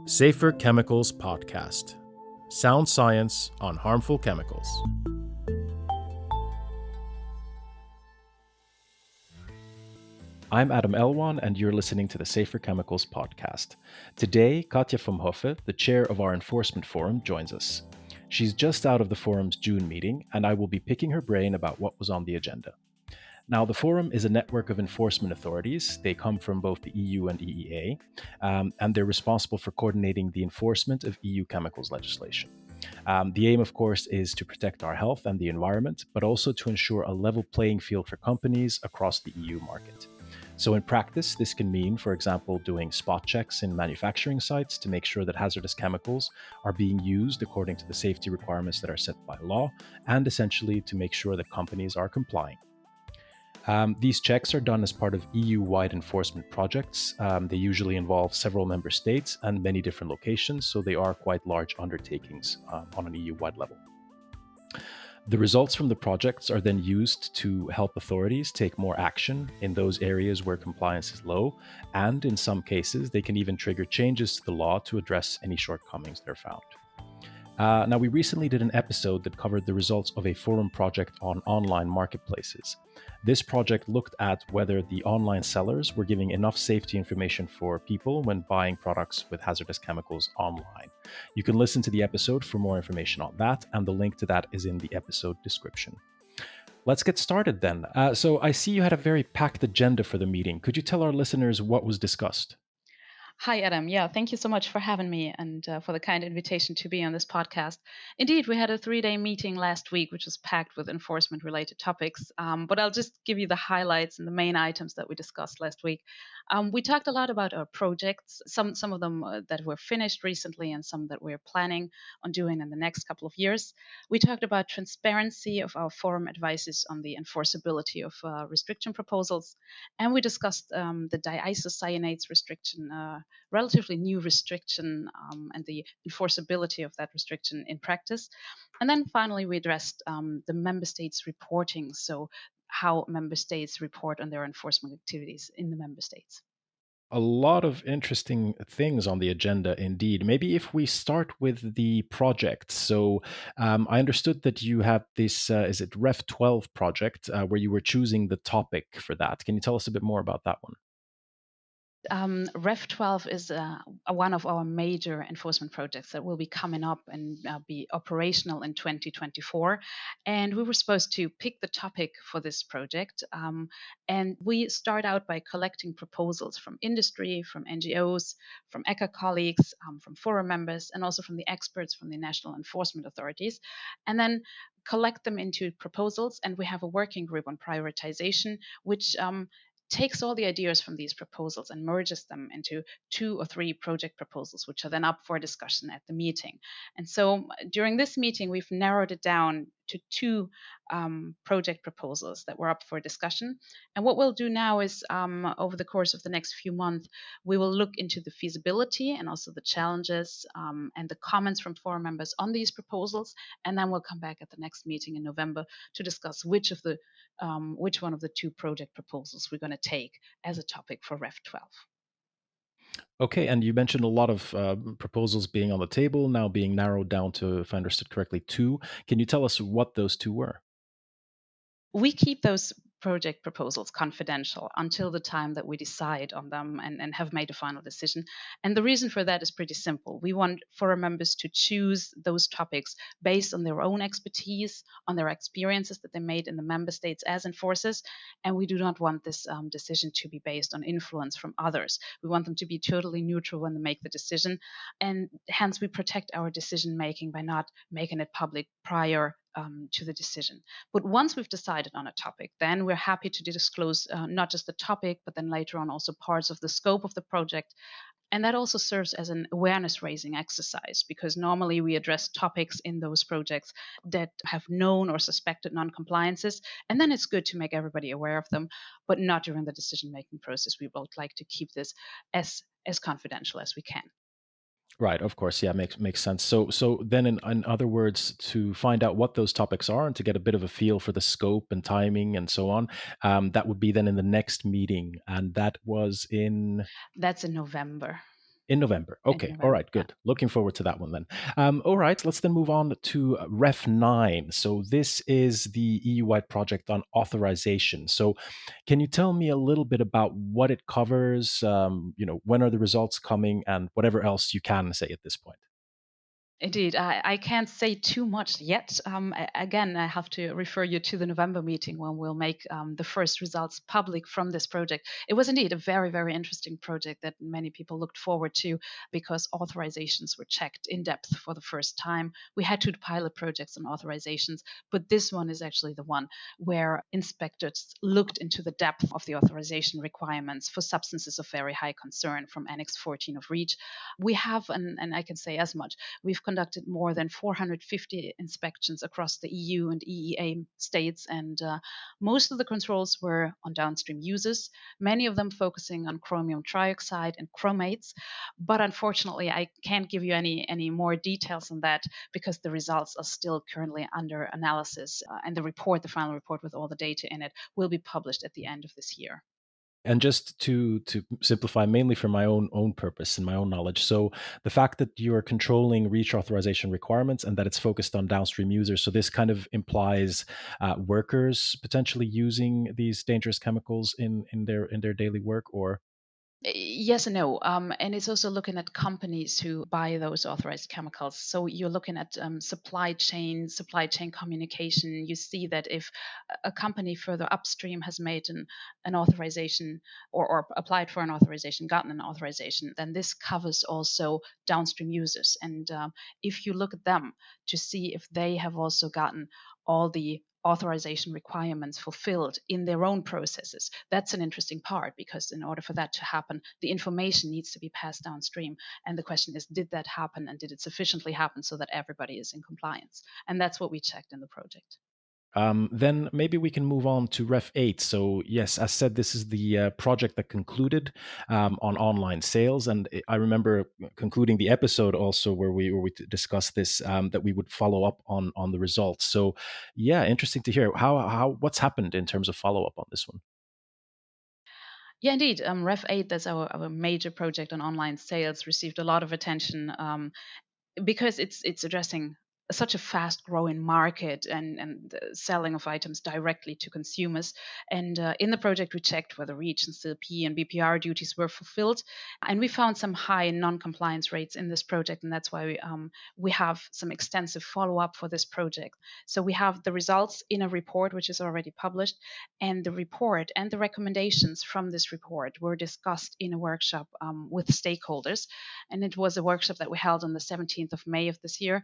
Safer Chemicals Podcast. Sound science on harmful chemicals. I'm Adam Elwan, and you're listening to the Safer Chemicals Podcast. Today, Katja from Hofe, the chair of our enforcement forum, joins us. She's just out of the forum's June meeting, and I will be picking her brain about what was on the agenda. Now, the Forum is a network of enforcement authorities. They come from both the EU and EEA, and they're responsible for coordinating the enforcement of EU chemicals legislation. The aim, of course, is to protect our health and the environment, but also to ensure a level playing field for companies across the EU market. So in practice, this can mean, for example, doing spot checks in manufacturing sites to make sure that hazardous chemicals are being used according to the safety requirements that are set by law, and essentially to make sure that companies are complying. These checks are done as part of EU-wide enforcement projects. They usually involve several member states and many different locations, so they are quite large undertakings on an EU-wide level. The results from the projects are then used to help authorities take more action in those areas where compliance is low, and in some cases, they can even trigger changes to the law to address any shortcomings that are found. Now, we recently did an episode that covered the results of a forum project on online marketplaces. This project looked at whether the online sellers were giving enough safety information for people when buying products with hazardous chemicals online. You can listen to the episode for more information on that, and the link to that is in the episode description. Let's get started then. So I see you had a very packed agenda for the meeting. Could you tell our listeners what was discussed? Hi, Adam. Yeah, thank you so much for having me and for the kind invitation to be on this podcast. Indeed, we had a 3-day meeting last week, which was packed with enforcement related topics. But I'll just give you the highlights and the main items that we discussed last week. We talked a lot about our projects, some of them that were finished recently and some that we're planning on doing in the next couple of years. We talked about transparency of our forum advices on the enforceability of restriction proposals. And we discussed the diisocyanates restriction, relatively new restriction, and the enforceability of that restriction in practice. And then finally, we addressed the member states reporting, so how member states report on their enforcement activities in the member states. A lot of interesting things on the agenda indeed. Maybe if we start with the project. So I understood that you had this, is it Ref 12 project, where you were choosing the topic for that. Can you tell us a bit more about that one? Ref 12 is one of our major enforcement projects that will be coming up and be operational in 2024. And we were supposed to pick the topic for this project. And we start out by collecting proposals from industry, from NGOs, from ECHA colleagues, from forum members, and also from the experts from the national enforcement authorities. And then collect them into proposals. And we have a working group on prioritization, which takes all the ideas from these proposals and merges them into 2 or 3 project proposals, which are then up for discussion at the meeting. And so during this meeting, we've narrowed it down to 2 project proposals that were up for discussion. And what we'll do now is, over the course of the next few months, we will look into the feasibility and also the challenges and the comments from forum members on these proposals. And then we'll come back at the next meeting in November to discuss which one of the 2 project proposals we're going to take as a topic for Ref 12. Okay, and you mentioned a lot of proposals being on the table, now being narrowed down to, if I understood correctly, 2. Can you tell us what those 2 were? We keep those project proposals confidential until the time that we decide on them and have made a final decision. And the reason for that is pretty simple. We want forum members to choose those topics based on their own expertise, on their experiences that they made in the member states as enforcers. And we do not want this decision to be based on influence from others. We want them to be totally neutral when they make the decision. And hence we protect our decision making by not making it public prior to the decision. But once we've decided on a topic, then we're happy to disclose not just the topic, but then later on also parts of the scope of the project. And that also serves as an awareness raising exercise, because normally we address topics in those projects that have known or suspected non-compliances. And then it's good to make everybody aware of them, but not during the decision making process. We would like to keep this as confidential as we can. Right, of course. Yeah, makes sense. So then in other words, to find out what those topics are and to get a bit of a feel for the scope and timing and so on, that would be then in the next meeting. And that was in That's in November. In November. in Okay. All November. right. Yeah. Good. Looking forward to that one then. All right. Let's then move on to Ref 9. So, this is the EU wide project on authorization. So, can you tell me a little bit about what it covers? When are the results coming and whatever else you can say at this point? Indeed, I can't say too much yet. Again, I have to refer you to the November meeting when we'll make the first results public from this project. It was indeed a very, very interesting project that many people looked forward to because authorizations were checked in depth for the first time. We had two pilot projects on authorizations, but this one is actually the one where inspectors looked into the depth of the authorization requirements for substances of very high concern from Annex 14 of REACH. We have, and I can say as much, we've conducted more than 450 inspections across the EU and EEA states, and most of the controls were on downstream uses, many of them focusing on chromium trioxide and chromates. But unfortunately, I can't give you any more details on that because the results are still currently under analysis, and the final report with all the data in it, will be published at the end of this year. And just to simplify, mainly for my own purpose and my own knowledge, so the fact that you're controlling reach authorization requirements and that it's focused on downstream users, so this kind of implies workers potentially using these dangerous chemicals in their daily work, or Yes and no. And it's also looking at companies who buy those authorized chemicals. So you're looking at supply chain communication. You see that if a company further upstream has made an authorization, or applied for an authorization, gotten an authorization, then this covers also downstream users. And if you look at them to see if they have also gotten all the authorization requirements fulfilled in their own processes. That's an interesting part because in order for that to happen, the information needs to be passed downstream. And the question is, did that happen and did it sufficiently happen so that everybody is in compliance? And that's what we checked in the project. then maybe we can move on to Ref 8. So, yes, as said, this is the project that concluded on online sales. And I remember concluding the episode also where we discussed this, that we would follow up on the results. So, yeah, interesting to hear. What's happened in terms of follow up on this one? Yeah, indeed. Ref 8, that's our major project on online sales, received a lot of attention. Because it's addressing such a fast growing market and selling of items directly to consumers. And in the project, we checked whether REACH and CLP and BPR duties were fulfilled. And we found some high non compliance rates in this project. And that's why we have some extensive follow up for this project. So we have the results in a report, which is already published. And the report and the recommendations from this report were discussed in a workshop with stakeholders. And it was a workshop that we held on the 17th of May of this year.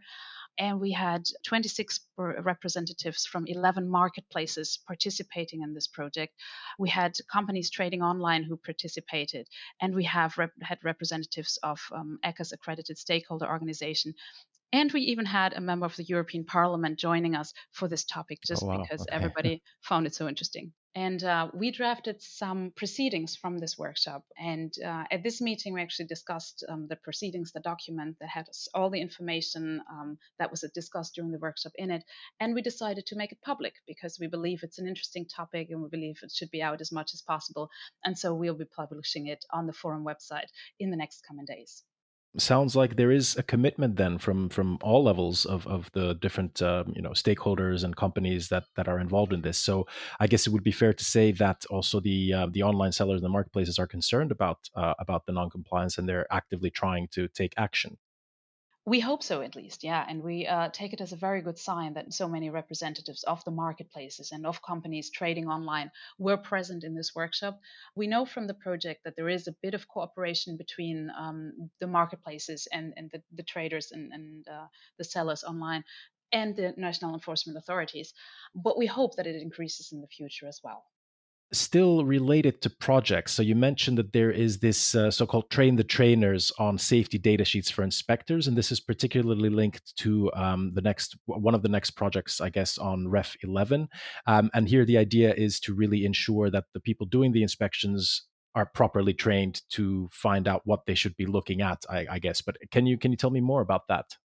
And we had 26 representatives from 11 marketplaces participating in this project. We had companies trading online who participated, and we have had representatives of ECHA's accredited stakeholder organization. And we even had a member of the European Parliament joining us for this topic Oh, just wow. because Okay. everybody found it so interesting. And we drafted some proceedings from this workshop. And at this meeting, we actually discussed the proceedings, the document that had all the information that was discussed during the workshop in it. And we decided to make it public because we believe it's an interesting topic and we believe it should be out as much as possible. And so we'll be publishing it on the forum website in the next coming days. Sounds like there is a commitment then from all levels of the different stakeholders and companies that are involved in this. So I guess it would be fair to say that also the online sellers and the marketplaces are concerned about the non-compliance and they're actively trying to take action. We hope so, at least, yeah. And we take it as a very good sign that so many representatives of the marketplaces and of companies trading online were present in this workshop. We know from the project that there is a bit of cooperation between the marketplaces and the traders and the sellers online and the national enforcement authorities. But we hope that it increases in the future as well. Still related to projects, so you mentioned that there is this so-called train the trainers on safety data sheets for inspectors, and this is particularly linked to the next one of the next projects, I guess, on Ref 11. And here the idea is to really ensure that the people doing the inspections are properly trained to find out what they should be looking at, I guess. But can you tell me more about that?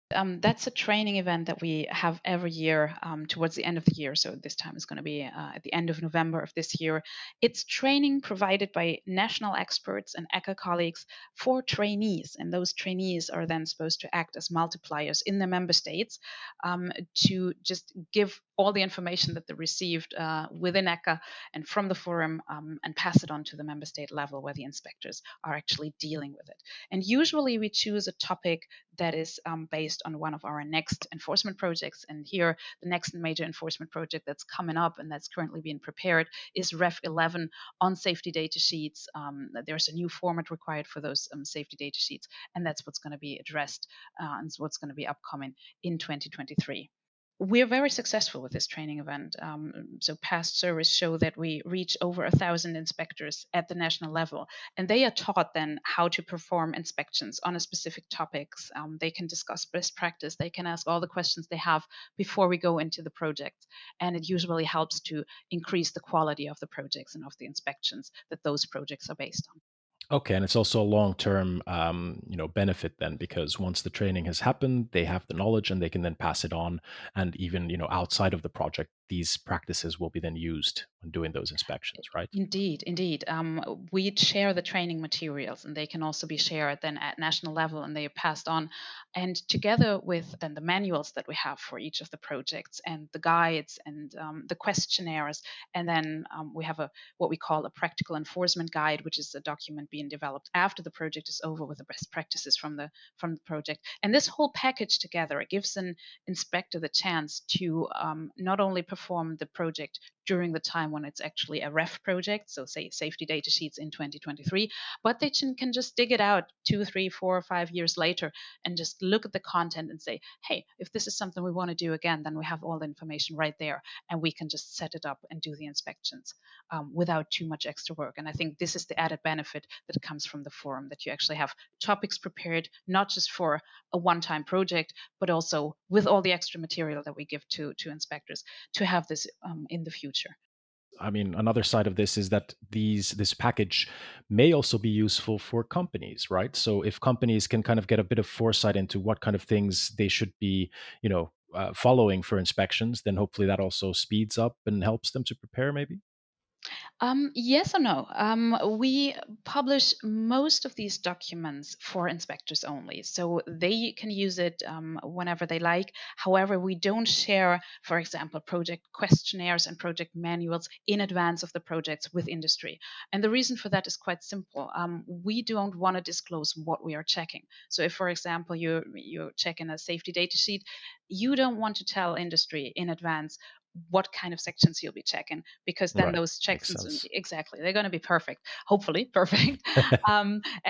That's a training event that we have every year towards the end of the year. So this time is going to be at the end of November of this year. It's training provided by national experts and ECHA colleagues for trainees. And those trainees are then supposed to act as multipliers in the member states to just give all the information that they received within ECHA and from the forum and pass it on to the member state level where the inspectors are actually dealing with it. And usually we choose a topic that is based on one of our next enforcement projects. And here, the next major enforcement project that's coming up and that's currently being prepared is Ref 11 on safety data sheets. There's a new format required for those safety data sheets, and that's what's going to be addressed and what's going to be upcoming in 2023. We're very successful with this training event. So past surveys show that we reach over 1,000 inspectors at the national level, and they are taught then how to perform inspections on a specific topics. They can discuss best practice. They can ask all the questions they have before we go into the project, and it usually helps to increase the quality of the projects and of the inspections that those projects are based on. Okay, and it's also a long-term, benefit then, because once the training has happened, they have the knowledge and they can then pass it on. And even, outside of the project, these practices will be then used when doing those inspections, right? Indeed, indeed. We share the training materials, and they can also be shared then at national level, and they are passed on. And together with then the manuals that we have for each of the projects, and the guides, and the questionnaires, and then we have what we call a practical enforcement guide, which is a document being developed after the project is over with the best practices from the project. And this whole package together, it gives an inspector the chance to not only perform the project during the time when it's actually a ref project, so say safety data sheets in 2023, but they can just dig it out 2, 3, 4, or 5 years later and just look at the content and say, hey, if this is something we want to do again, then we have all the information right there and we can just set it up and do the inspections without too much extra work. And I think this is the added benefit that comes from the forum, that you actually have topics prepared, not just for a one-time project, but also with all the extra material that we give to inspectors to have this in the future. I mean, another side of this is that this package may also be useful for companies, right? So if companies can kind of get a bit of foresight into what kind of things they should be, following for inspections, then hopefully that also speeds up and helps them to prepare, maybe. Yes or no? We publish most of these documents for inspectors only, so they can use it whenever they like. However, we don't share, for example, project questionnaires and project manuals in advance of the projects with industry. And the reason for that is quite simple. We don't want to disclose what we are checking. So if, for example, you're checking a safety data sheet, you don't want to tell industry in advance what kind of sections you'll be checking, because then Right. those Makes checks sense. exactly, they're going to be perfect, hopefully perfect,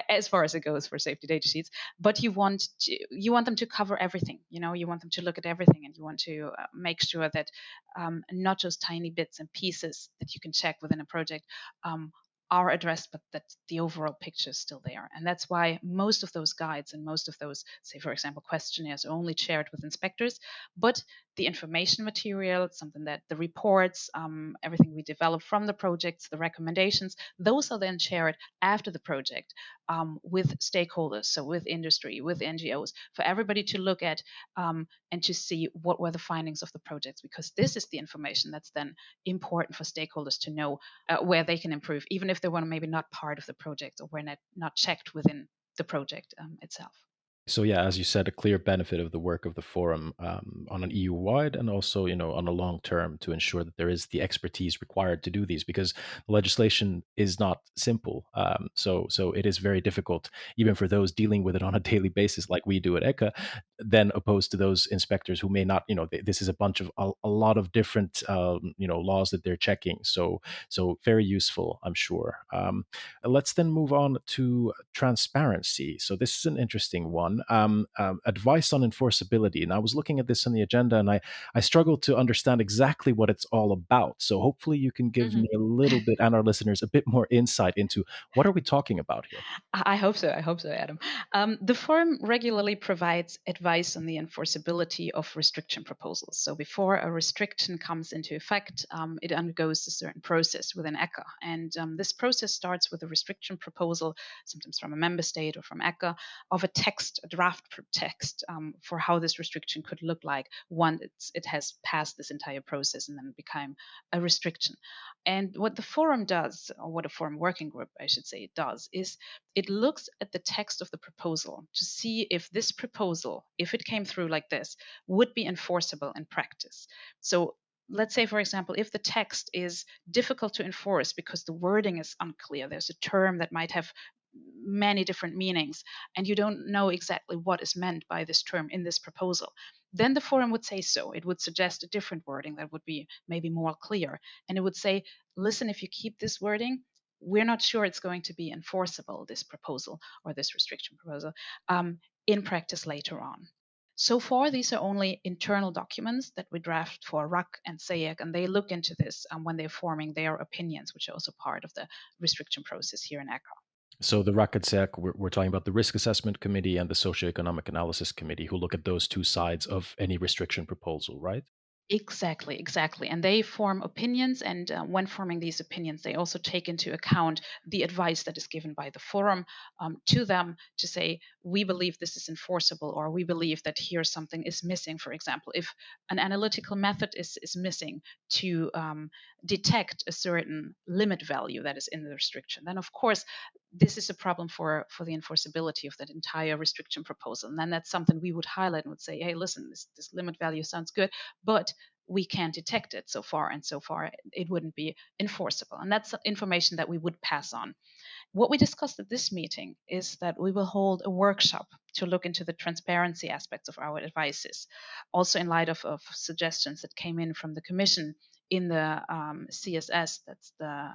as far as it goes for safety data sheets. But you want them to cover everything. You want them to look at everything, and you want to make sure that not just tiny bits and pieces that you can check within a project are addressed, but that the overall picture is still there. And that's why most of those guides and most of those, say, for example, questionnaires are only shared with inspectors. But the information material, something that the reports, everything we develop from the projects, the recommendations, those are then shared after the project with stakeholders, so with industry, with NGOs, for everybody to look at and to see what were the findings of the projects, because this is the information that's then important for stakeholders to know where they can improve, even if they were maybe not part of the project or were not checked within the project itself. So yeah, as you said, a clear benefit of the work of the forum on an EU wide and also on a long term to ensure that there is the expertise required to do these, because the legislation is not simple. So it is very difficult even for those dealing with it on a daily basis, like we do at ECHA, then opposed to those inspectors who may not. This is a bunch of a lot of different laws that they're checking. So very useful, I'm sure. Let's then move on to transparency. So this is an interesting one. Advice on enforceability. And I was looking at this on the agenda, and I struggled to understand exactly what it's all about. So hopefully you can give me Mhm. a little bit, and our listeners, a bit more insight into what are we talking about here. I hope so. I hope so, Adam. The forum regularly provides advice on the enforceability of restriction proposals. So before a restriction comes into effect, it undergoes a certain process within ECHA. And this process starts with a restriction proposal, sometimes from a member state or from ECHA, of a text a draft text for how this restriction could look like once it has passed this entire process and then become a restriction. And what the forum does, or what a forum working group, I should say, does, is it looks at the text of the proposal to see if this proposal, if it came through like this, would be enforceable in practice. So let's say, for example, if the text is difficult to enforce because the wording is unclear, there's a term that might have many different meanings, and you don't know exactly what is meant by this term in this proposal, then the forum would say so. It would suggest a different wording that would be maybe more clear. And it would say, listen, if you keep this wording, we're not sure it's going to be enforceable, this proposal or this restriction proposal, in practice later on. So far, these are only internal documents that we draft for RUC and SAEC, and they look into this when they're forming their opinions, which are also part of the restriction process here in ECHO. So the RACADSEC, we're talking about the Risk Assessment Committee and the Socioeconomic Analysis Committee, who look at those two sides of any restriction proposal, right? Exactly, exactly. And they form opinions. And when forming these opinions, they also take into account the advice that is given by the forum to them to say, we believe this is enforceable, or we believe that here something is missing. For example, if an analytical method is missing to detect a certain limit value that is in the restriction, then of course, this is a problem for the enforceability of that entire restriction proposal. And then that's something we would highlight and would say, hey, listen, this limit value sounds good, but we can't detect it so far, and so far it wouldn't be enforceable. And that's information that we would pass on. What we discussed at this meeting is that we will hold a workshop to look into the transparency aspects of our advices, also in light of suggestions that came in from the Commission in the CSS, that's the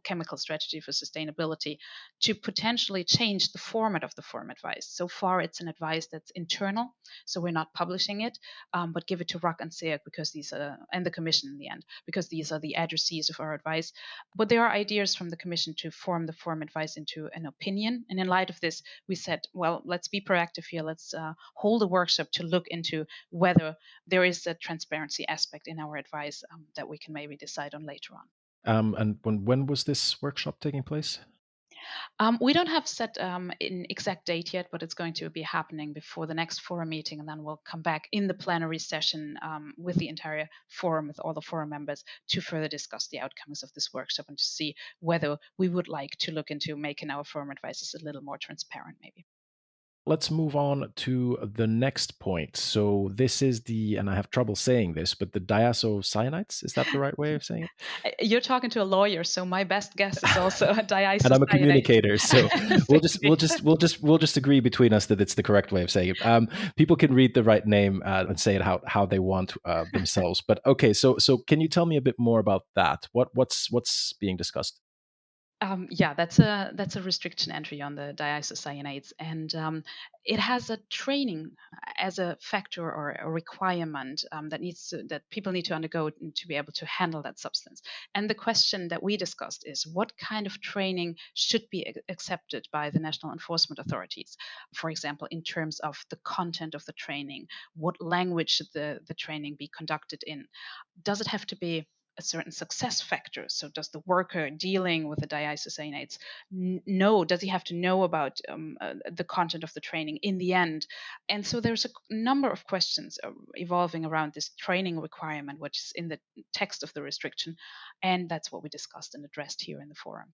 Chemical Strategy for Sustainability, to potentially change the format of the forum advice. So far, it's an advice that's internal, so we're not publishing it, but give it to RUC and SEAC because these are, and the Commission in the end, because these are the addressees of our advice. But there are ideas from the Commission to form the forum advice into an opinion. And in light of this, we said, well, let's be proactive here. Let's hold a workshop to look into whether there is a transparency aspect in our advice that we can maybe decide on later on. And when was this workshop taking place? We don't have set an exact date yet, but it's going to be happening before the next forum meeting, and then we'll come back in the plenary session with the entire forum, with all the forum members, to further discuss the outcomes of this workshop and to see whether we would like to look into making our forum advices a little more transparent, maybe. Let's move on to the next point. So this is the, and I have trouble saying this, but the diisocyanates, is that the right way of saying it? You're talking to a lawyer, so my best guess is also a And I'm a diisocyanate. communicator, so we'll just agree between us that it's the correct way of saying it. People can read the right name and say it how they want themselves. But okay, so can you tell me a bit more about that? What's being discussed? Yeah, that's a restriction entry on the diisocyanates, and it has a training as a factor or a requirement that people need to undergo to be able to handle that substance. And the question that we discussed is what kind of training should be accepted by the national enforcement authorities. For example, in terms of the content of the training, what language should the training be conducted in? Does it have to be a certain success factor? So does the worker dealing with the diisocyanates know, does he have to know about the content of the training in the end? And so there's a number of questions evolving around this training requirement, which is in the text of the restriction. And that's what we discussed and addressed here in the forum.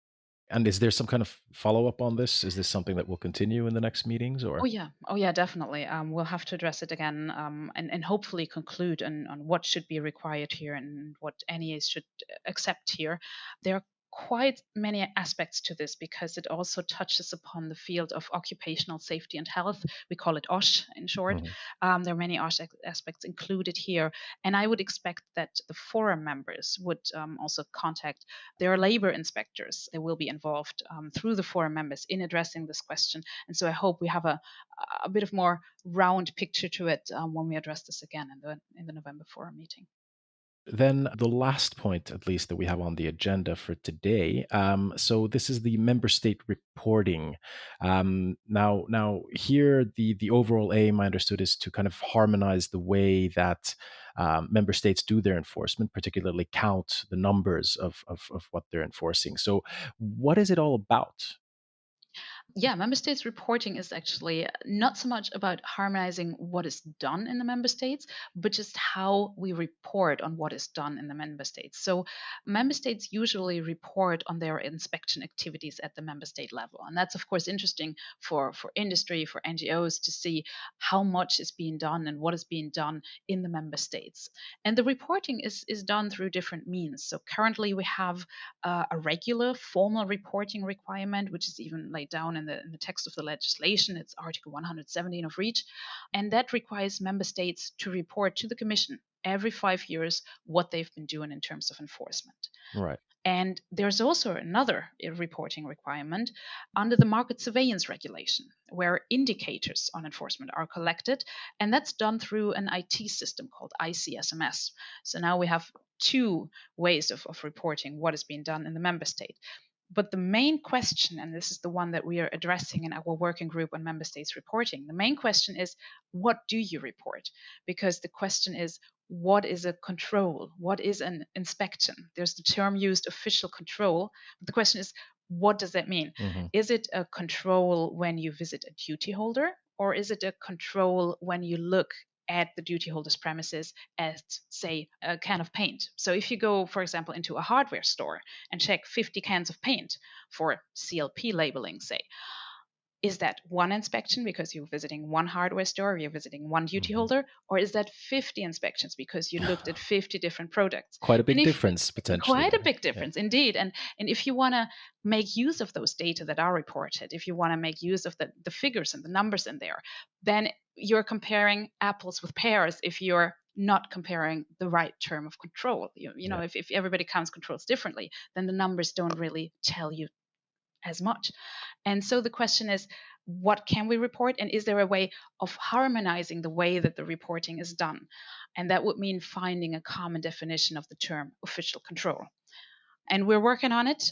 And is there some kind of follow up on this? Is this something that will continue in the next meetings, or? Oh yeah, definitely. We'll have to address it again, and hopefully conclude on what should be required here and what NEAs should accept here. There are quite many aspects to this because it also touches upon the field of occupational safety and health. We call it OSH in short. Mhm. There are many OSH aspects included here, and I would expect that the forum members would also contact their labor inspectors. They will be involved through the forum members in addressing this question, and so I hope we have a bit of more round picture to it when we address this again in the November forum meeting. Then the last point, at least, that we have on the agenda for today. So this is the member state reporting. Now here the overall aim, I understood, is to kind of harmonize the way that member states do their enforcement, particularly count the numbers of what they're enforcing. So what is it all about? Yeah, member states reporting is actually not so much about harmonizing what is done in the member states, but just how we report on what is done in the member states. So, member states usually report on their inspection activities at the member state level. And that's, of course, interesting for industry, for NGOs to see how much is being done and what is being done in the member states. And the reporting is done through different means. So, currently, we have a regular formal reporting requirement, which is even laid down in the text of the legislation. It's Article 117 of REACH. And that requires member states to report to the Commission every 5 years what they've been doing in terms of enforcement. Right. And there's also another reporting requirement under the market surveillance regulation, where indicators on enforcement are collected, and that's done through an IT system called ICSMS. So now we have two ways of reporting what is being done in the member state. But the main question, and this is the one that we are addressing in our working group on member states reporting, the main question is, what do you report? Because the question is, what is a control? What is an inspection? There's the term used, official control. But the question is, what does that mean? Mm-hmm. Is it a control when you visit a duty holder, or is it a control when you look at the duty holder's premises as, say, a can of paint? So if you go, for example, into a hardware store and check 50 cans of paint for CLP labeling, say, is that one inspection because you're visiting one hardware store, you're visiting one duty Mm-hmm. holder, or is that 50 inspections because you looked at 50 different products? Quite a And big if difference potentially quite a there. big Yeah. difference indeed. And if you want to make use of those data that are reported, if you want to make use of the figures and the numbers in there, then you're comparing apples with pears if you're not comparing the right term of control. You know, Yeah. if everybody counts controls differently, then the numbers don't really tell you as much. And so the question is, what can we report? And is there a way of harmonizing the way that the reporting is done? And that would mean finding a common definition of the term official control. And we're working on it.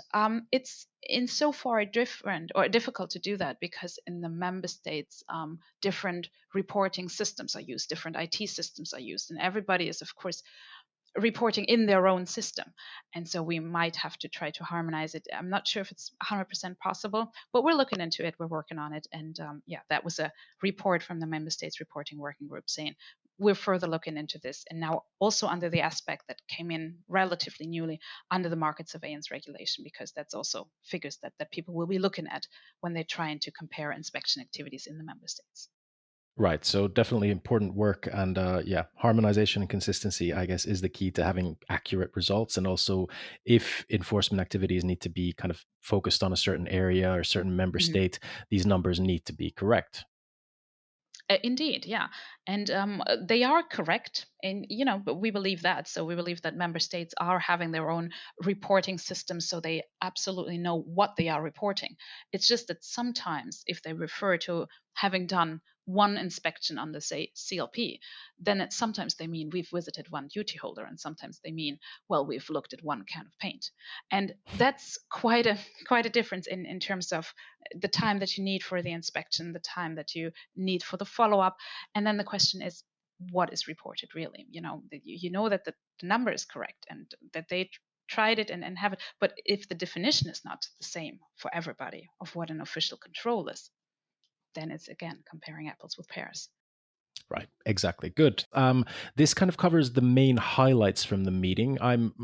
It's insofar different or difficult to do that because in the member states, different reporting systems are used, different IT systems are used, and everybody is, of course, reporting in their own system. And so we might have to try to harmonize it. I'm not sure if it's 100% possible, but we're looking into it. We're working on it. And yeah, that was a report from the member states reporting working group saying we're further looking into this. And now also under the aspect that came in relatively newly under the market surveillance regulation, because that's also figures that people will be looking at when they're trying to compare inspection activities in the member states. Right. So definitely important work, and yeah, harmonization and consistency, I guess, is the key to having accurate results. And also, if enforcement activities need to be kind of focused on a certain area or certain member Mhm. state, these numbers need to be correct. Indeed, yeah, and they are correct, and but we believe that. So we believe that member states are having their own reporting systems, so they absolutely know what they are reporting. It's just that sometimes, if they refer to having done one inspection on the say CLP, then sometimes they mean we've visited one duty holder, and sometimes they mean well we've looked at one can of paint, and that's quite a difference in terms of the time that you need for the inspection, the time that you need for the follow up. And then the question is, what is reported really? You know that the number is correct and that they tried it and have it. But if the definition is not the same for everybody of what an official control is, then it's again comparing apples with pears. Right, exactly. Good. This kind of covers the main highlights from the meeting.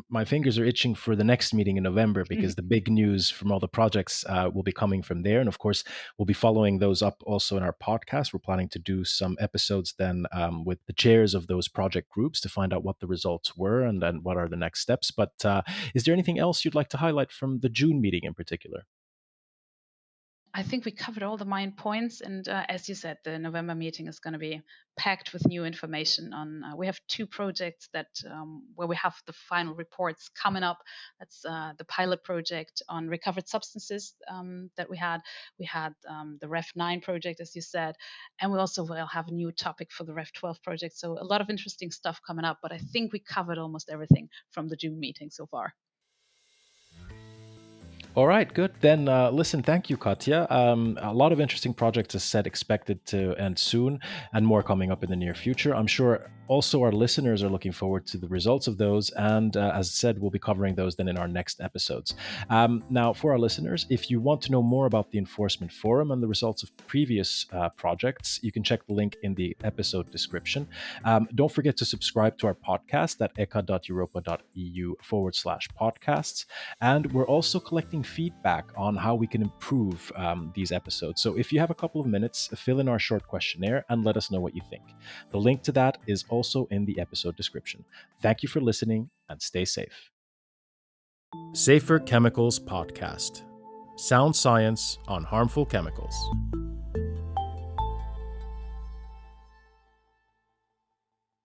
My fingers are itching for the next meeting in November because the big news from all the projects will be coming from there, and of course, we'll be following those up also in our podcast. We're planning to do some episodes then with the chairs of those project groups to find out what the results were and then what are the next steps. But is there anything else you'd like to highlight from the June meeting in particular? I think we covered all the main points, and as you said, the November meeting is going to be packed with new information. On we have two projects that where we have the final reports coming up. That's the pilot project on recovered substances that we had. We had the Ref 9 project, as you said, and we also will have a new topic for the Ref 12 project. So a lot of interesting stuff coming up. But I think we covered almost everything from the June meeting so far. All right, good. Then listen, thank you, Katja. A lot of interesting projects, as said, expected to end soon, and more coming up in the near future. I'm sure Also, our listeners are looking forward to the results of those. And as said, we'll be covering those then in our next episodes. Now, for our listeners, if you want to know more about the Enforcement Forum and the results of previous projects, you can check the link in the episode description. Don't forget to subscribe to our podcast at echa.europa.eu/podcasts. And we're also collecting feedback on how we can improve these episodes. So if you have a couple of minutes, fill in our short questionnaire and let us know what you think. The link to that is also in the episode description. Thank you for listening and stay safe. Safer Chemicals Podcast. Sound science on harmful chemicals.